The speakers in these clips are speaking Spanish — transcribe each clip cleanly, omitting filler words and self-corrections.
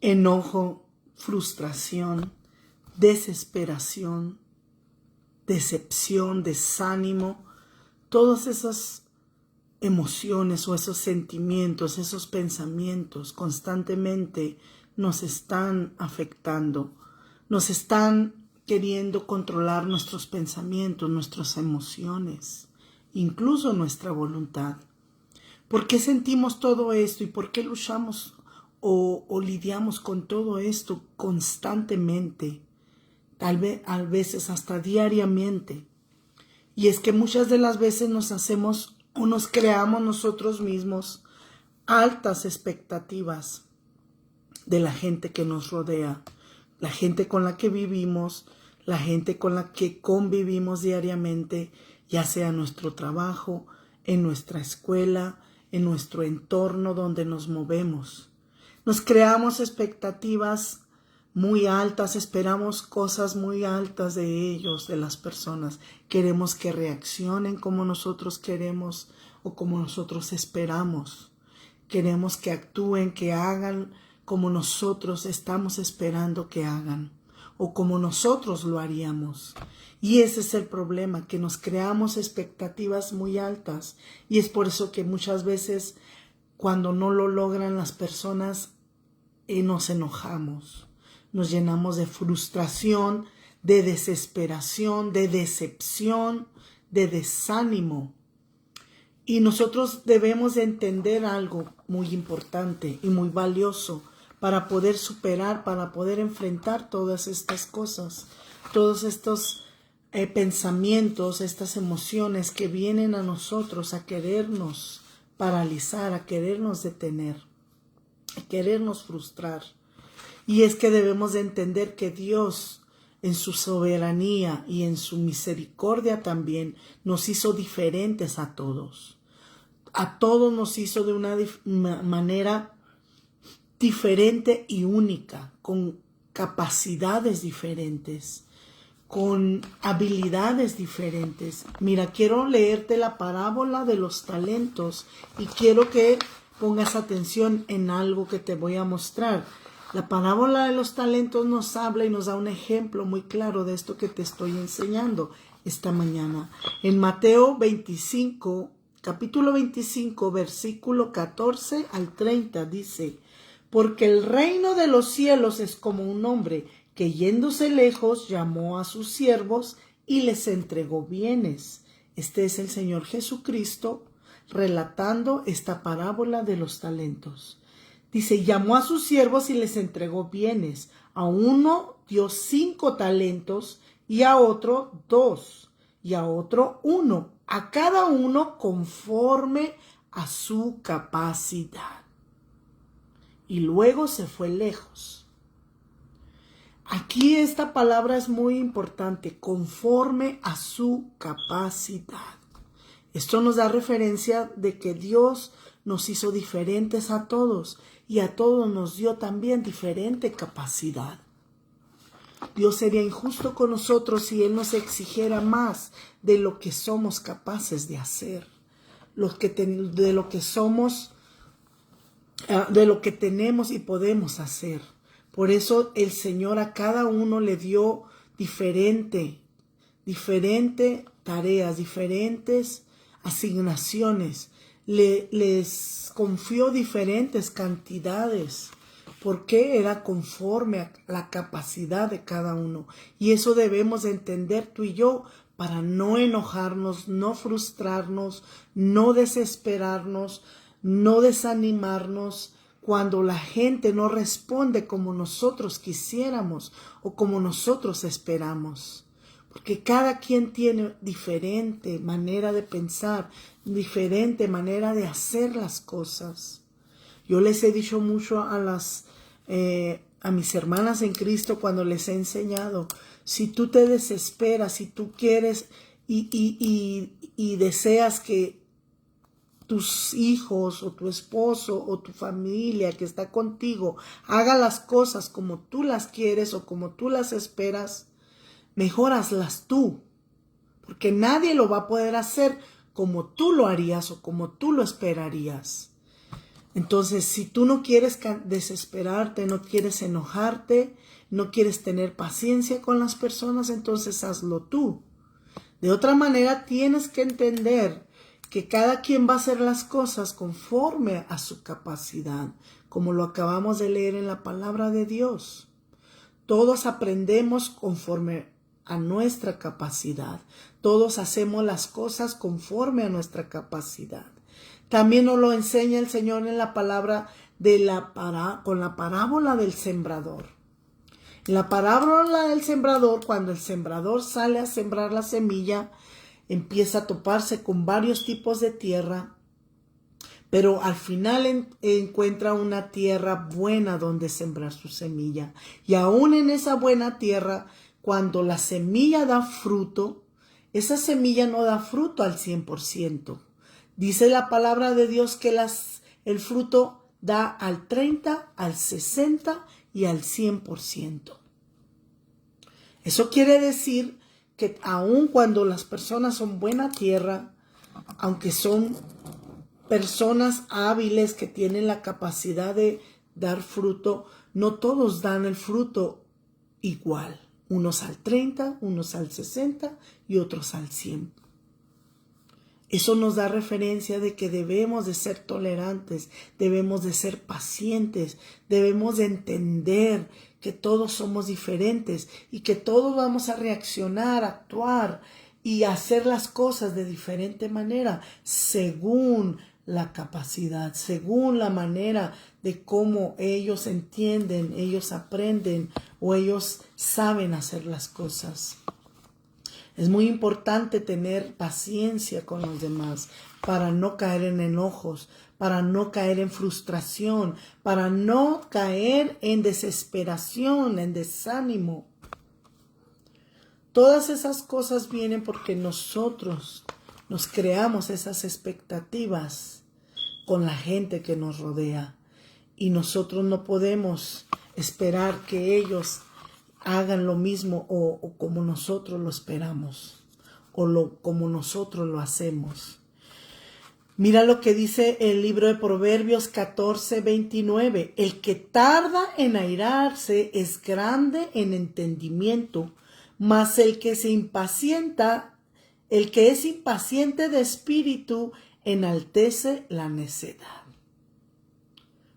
enojo, frustración, desesperación, decepción, desánimo, todas esas emociones o esos sentimientos, esos pensamientos constantemente nos están afectando, nos están queriendo controlar nuestros pensamientos, nuestras emociones, incluso nuestra voluntad. ¿Por qué sentimos todo esto y por qué luchamos o lidiamos con todo esto constantemente? Tal vez a veces hasta diariamente. Y es que muchas de las veces nos hacemos o nos creamos nosotros mismos altas expectativas de la gente que nos rodea, la gente con la que vivimos, la gente con la que convivimos diariamente, ya sea en nuestro trabajo, en nuestra escuela, en nuestro entorno donde nos movemos. Nos creamos expectativas muy altas, esperamos cosas muy altas de ellos, de las personas. Queremos que reaccionen como nosotros queremos o como nosotros esperamos. Queremos que actúen, que hagan como nosotros estamos esperando que hagan o como nosotros lo haríamos. Y ese es el problema, que nos creamos expectativas muy altas y es por eso que muchas veces cuando no lo logran las personas nos enojamos. Nos llenamos de frustración, de desesperación, de decepción, de desánimo. Y nosotros debemos de entender algo muy importante y muy valioso para poder superar, para poder enfrentar todas estas cosas, todos estos pensamientos, estas emociones que vienen a nosotros a querernos paralizar, a querernos detener, a querernos frustrar. Y es que debemos de entender que Dios, en su soberanía y en su misericordia también, nos hizo diferentes a todos. A todos nos hizo de una manera diferente y única, con capacidades diferentes, con habilidades diferentes. Mira, quiero leerte la parábola de los talentos y quiero que pongas atención en algo que te voy a mostrar. La parábola de los talentos nos habla y nos da un ejemplo muy claro de esto que te estoy enseñando esta mañana. En Mateo 25, capítulo 25, versículo 14 al 30 dice: porque el reino de los cielos es como un hombre que yéndose lejos llamó a sus siervos y les entregó bienes. Este es el Señor Jesucristo relatando esta parábola de los talentos. Dice, llamó a sus siervos y les entregó bienes. A uno dio 5 talentos y a otro 2 y a otro 1. A cada uno conforme a su capacidad. Y luego se fue lejos. Aquí esta palabra es muy importante, conforme a su capacidad. Esto nos da referencia de que Dios nos hizo diferentes a todos y a todos nos dio también diferente capacidad. Dios sería injusto con nosotros si Él nos exigiera más de lo que somos capaces de hacer, de lo que somos, de lo que tenemos y podemos hacer. Por eso el Señor a cada uno le dio diferentes tareas, diferentes asignaciones. Les confió diferentes cantidades, porque era conforme a la capacidad de cada uno. Y eso debemos de entender tú y yo para no enojarnos, no frustrarnos, no desesperarnos, no desanimarnos cuando la gente no responde como nosotros quisiéramos o como nosotros esperamos. Porque cada quien tiene diferente manera de pensar, diferente manera de hacer las cosas. Yo les he dicho mucho a mis hermanas en Cristo cuando les he enseñado, si tú te desesperas, si tú quieres y deseas que tus hijos o tu esposo o tu familia que está contigo haga las cosas como tú las quieres o como tú las esperas, mejor hazlas tú, porque nadie lo va a poder hacer como tú lo harías o como tú lo esperarías. Entonces, si tú no quieres desesperarte, no quieres enojarte, no quieres tener paciencia con las personas, entonces hazlo tú. De otra manera, tienes que entender que cada quien va a hacer las cosas conforme a su capacidad, como lo acabamos de leer en la palabra de Dios. Todos aprendemos conforme a nuestra capacidad. Todos hacemos las cosas conforme a nuestra capacidad. También nos lo enseña el Señor en la palabra con la parábola del sembrador. En la parábola del sembrador, cuando el sembrador sale a sembrar la semilla, empieza a toparse con varios tipos de tierra, pero al final encuentra una tierra buena donde sembrar su semilla. Y aún en esa buena tierra, cuando la semilla da fruto, esa semilla no da fruto al 100%. Dice la palabra de Dios que el fruto da al 30, al 60 y al 100%. Eso quiere decir que aun cuando las personas son buena tierra, aunque son personas hábiles que tienen la capacidad de dar fruto, no todos dan el fruto igual. Unos al 30, unos al 60 y otros al 100. Eso nos da referencia de que debemos de ser tolerantes, debemos de ser pacientes, debemos de entender que todos somos diferentes y que todos vamos a reaccionar, actuar y hacer las cosas de diferente manera según la capacidad, según la manera de cómo ellos entienden, ellos aprenden o ellos saben hacer las cosas. Es muy importante tener paciencia con los demás para no caer en enojos, para no caer en frustración, para no caer en desesperación, en desánimo. Todas esas cosas vienen porque nosotros nos creamos esas expectativas con la gente que nos rodea y nosotros no podemos esperar que ellos hagan lo mismo o como nosotros lo esperamos como nosotros lo hacemos. Mira lo que dice el libro de Proverbios 14:29. El que tarda en airarse es grande en entendimiento, mas el que es impaciente de espíritu enaltece la necedad.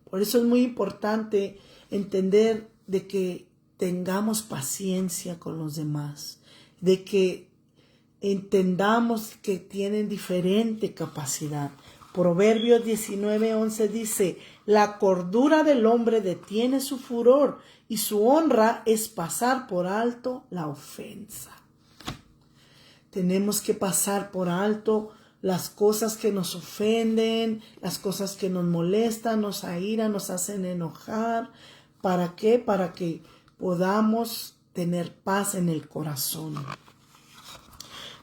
Por eso es muy importante entender de que tengamos paciencia con los demás, de que entendamos que tienen diferente capacidad. Proverbios 19:11 dice, la cordura del hombre detiene su furor y su honra es pasar por alto la ofensa. Tenemos que pasar por alto las cosas que nos ofenden, las cosas que nos molestan, nos airan, nos hacen enojar. ¿Para qué? Para que podamos tener paz en el corazón.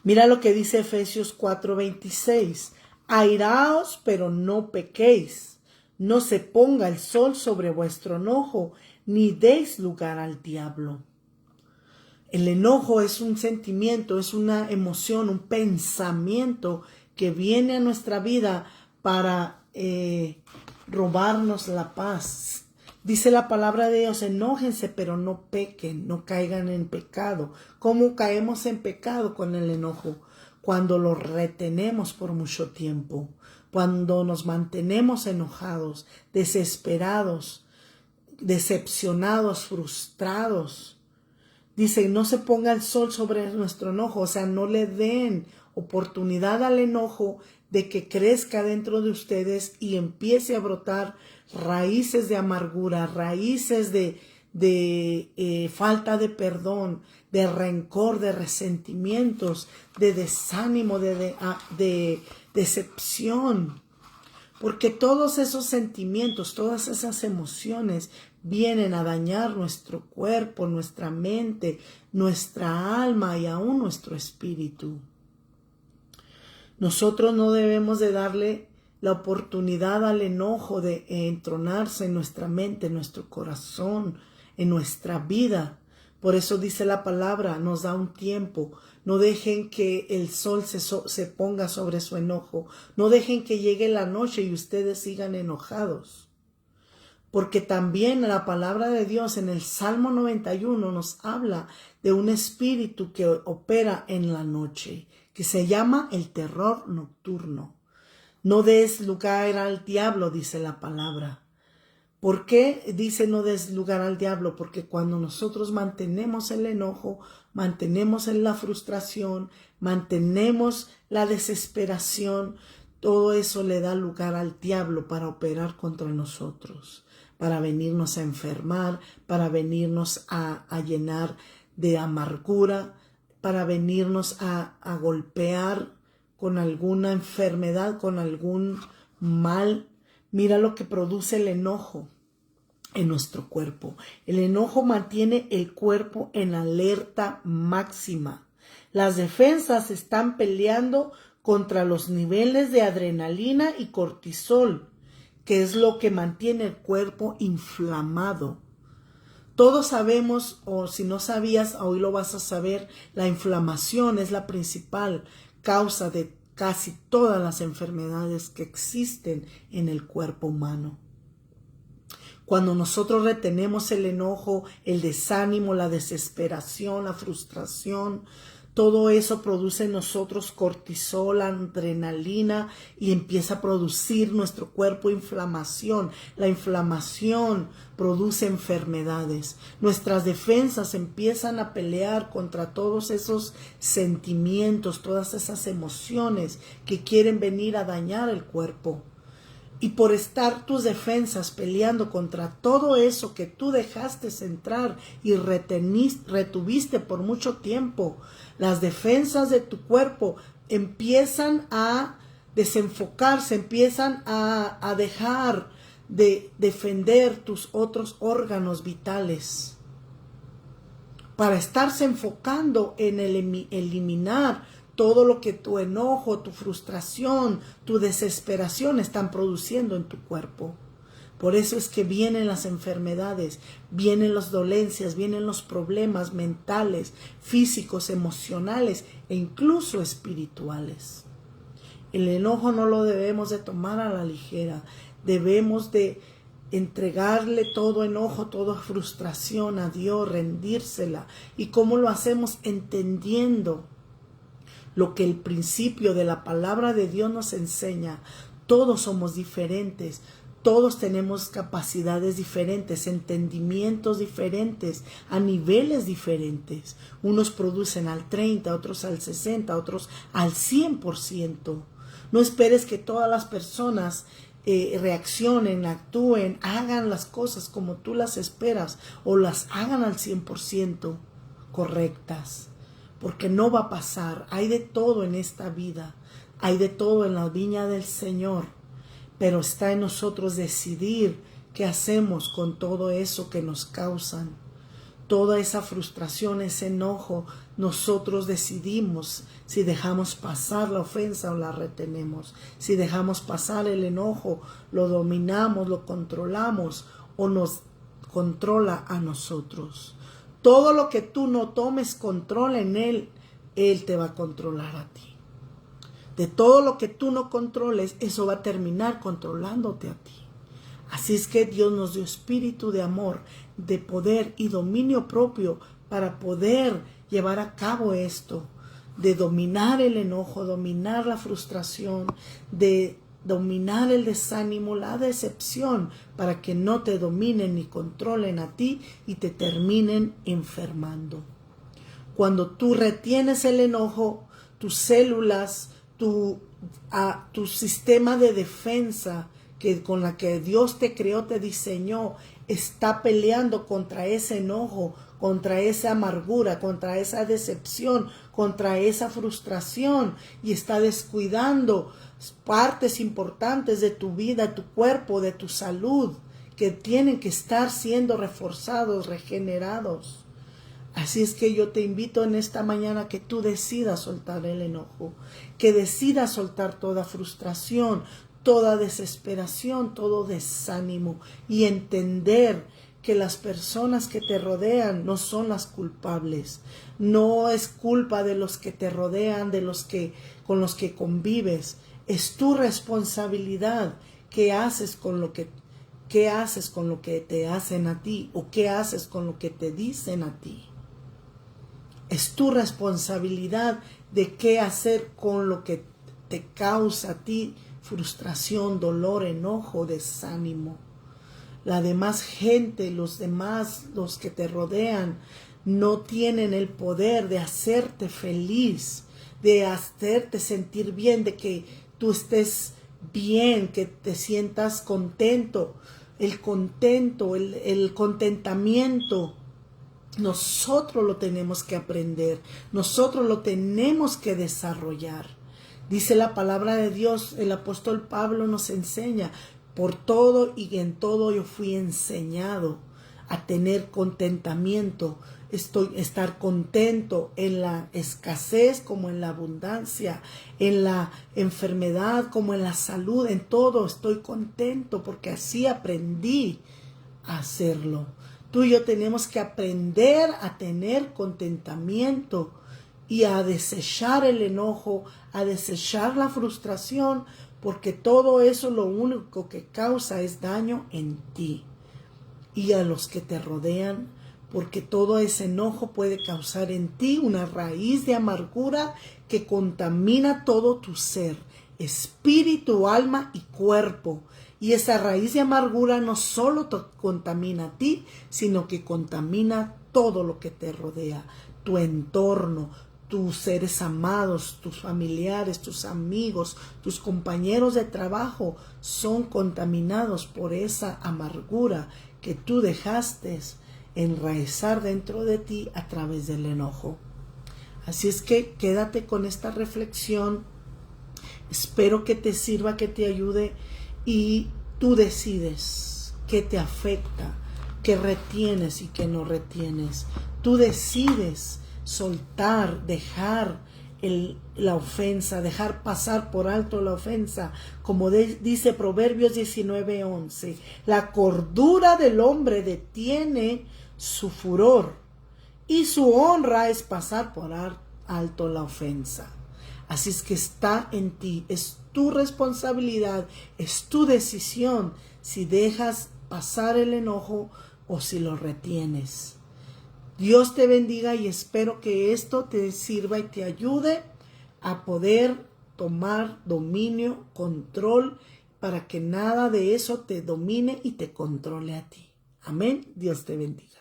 Mira lo que dice Efesios 4:26. Airaos, pero no pequéis. No se ponga el sol sobre vuestro enojo, ni deis lugar al diablo. El enojo es un sentimiento, es una emoción, un pensamiento que viene a nuestra vida para robarnos la paz. Dice la palabra de Dios, enójense, pero no pequen, no caigan en pecado. ¿Cómo caemos en pecado con el enojo? Cuando lo retenemos por mucho tiempo, cuando nos mantenemos enojados, desesperados, decepcionados, frustrados. Dice, no se ponga el sol sobre nuestro enojo, o sea, no le den oportunidad al enojo de que crezca dentro de ustedes y empiece a brotar raíces de amargura, raíces de falta de perdón, de rencor, de resentimientos, de desánimo, de decepción. Porque todos esos sentimientos, todas esas emociones vienen a dañar nuestro cuerpo, nuestra mente, nuestra alma y aún nuestro espíritu. Nosotros no debemos de darle la oportunidad al enojo de entronarse en nuestra mente, en nuestro corazón, en nuestra vida, Por eso dice la palabra, nos da un tiempo. No dejen que el sol se ponga sobre su enojo. No dejen que llegue la noche y ustedes sigan enojados. Porque también la palabra de Dios en el Salmo 91 nos habla de un espíritu que opera en la noche, que se llama el terror nocturno. No des lugar al diablo, dice la palabra. ¿Por qué dice no des lugar al diablo? Porque cuando nosotros mantenemos el enojo, mantenemos la frustración, mantenemos la desesperación, todo eso le da lugar al diablo para operar contra nosotros, para venirnos a enfermar, para venirnos a llenar de amargura, para venirnos a golpear con alguna enfermedad, con algún mal. Mira lo que produce el enojo en nuestro cuerpo. El enojo mantiene el cuerpo en alerta máxima. Las defensas están peleando contra los niveles de adrenalina y cortisol, que es lo que mantiene el cuerpo inflamado. Todos sabemos, o si no sabías, hoy lo vas a saber, la inflamación es la principal causa de casi todas las enfermedades que existen en el cuerpo humano. Cuando nosotros retenemos el enojo, el desánimo, la desesperación, la frustración, todo eso produce en nosotros cortisol, adrenalina y empieza a producir nuestro cuerpo inflamación. La inflamación produce enfermedades. Nuestras defensas empiezan a pelear contra todos esos sentimientos, todas esas emociones que quieren venir a dañar el cuerpo. Y por estar tus defensas peleando contra todo eso que tú dejaste entrar y retuviste por mucho tiempo, las defensas de tu cuerpo empiezan a desenfocarse, empiezan a dejar de defender tus otros órganos vitales para estarse enfocando en eliminar todo lo que tu enojo, tu frustración, tu desesperación están produciendo en tu cuerpo. Por eso es que vienen las enfermedades, vienen las dolencias, vienen los problemas mentales, físicos, emocionales e incluso espirituales. El enojo no lo debemos de tomar a la ligera. Debemos de entregarle todo enojo, toda frustración a Dios, rendírsela. ¿Y cómo lo hacemos? Entendiendo lo que el principio de la palabra de Dios nos enseña. Todos somos diferentes, todos tenemos capacidades diferentes, entendimientos diferentes, a niveles diferentes. Unos producen al 30, otros al 60, otros al 100%. No esperes que todas las personas reaccionen, actúen, hagan las cosas como tú las esperas o las hagan al 100% correctas. Porque no va a pasar. Hay de todo en esta vida. Hay de todo en la viña del Señor. Pero está en nosotros decidir qué hacemos con todo eso que nos causan. Toda esa frustración, ese enojo, nosotros decidimos si dejamos pasar la ofensa o la retenemos. Si dejamos pasar el enojo, lo dominamos, lo controlamos o nos controla a nosotros. Todo lo que tú no tomes control en Él, Él te va a controlar a ti. De todo lo que tú no controles, eso va a terminar controlándote a ti. Así es que Dios nos dio espíritu de amor, de poder y dominio propio para poder llevar a cabo esto, de dominar el enojo, dominar la frustración, de dominar el desánimo, la decepción, para que no te dominen ni controlen a ti y te terminen enfermando. Cuando tú retienes el enojo, tus células, tu sistema de defensa con la que Dios te creó, te diseñó, está peleando contra ese enojo, contra esa amargura, contra esa decepción, contra esa frustración y está descuidando partes importantes de tu vida, tu cuerpo, de tu salud, que tienen que estar siendo reforzados, regenerados. Así es que yo te invito en esta mañana que tú decidas soltar el enojo, que decidas soltar toda frustración, toda desesperación, todo desánimo y entender que las personas que te rodean no son las culpables. No es culpa de los que te rodean, con los que convives. Es tu responsabilidad. ¿Qué haces con lo que te hacen a ti? ¿O qué haces con lo que te dicen a ti? Es tu responsabilidad de qué hacer con lo que te causa a ti frustración, dolor, enojo, desánimo. La demás gente, los que te rodean, no tienen el poder de hacerte feliz, de hacerte sentir bien, de que tú estés bien, que te sientas contento. El contentamiento, nosotros lo tenemos que aprender, nosotros lo tenemos que desarrollar. Dice la palabra de Dios, el apóstol Pablo nos enseña: por todo y en todo yo fui enseñado a tener contentamiento, estar contento en la escasez como en la abundancia, en la enfermedad como en la salud, en todo estoy contento porque así aprendí a hacerlo. Tú y yo tenemos que aprender a tener contentamiento y a desechar el enojo, a desechar la frustración, porque todo eso lo único que causa es daño en ti y a los que te rodean, porque todo ese enojo puede causar en ti una raíz de amargura que contamina todo tu ser, espíritu, alma y cuerpo. Y esa raíz de amargura no solo te contamina a ti, sino que contamina todo lo que te rodea, tu entorno, tus seres amados, tus familiares, tus amigos, tus compañeros de trabajo son contaminados por esa amargura que tú dejaste enraizar dentro de ti a través del enojo. Así es que quédate con esta reflexión. Espero que te sirva, que te ayude, y tú decides qué te afecta, qué retienes y qué no retienes. Tú decides soltar, dejar la ofensa, dejar pasar por alto la ofensa, como dice Proverbios 19:11. La cordura del hombre detiene su furor y su honra es pasar por alto la ofensa. Así es que está en ti, es tu responsabilidad, es tu decisión si dejas pasar el enojo o si lo retienes. Dios te bendiga y espero que esto te sirva y te ayude a poder tomar dominio, control, para que nada de eso te domine y te controle a ti. Amén. Dios te bendiga.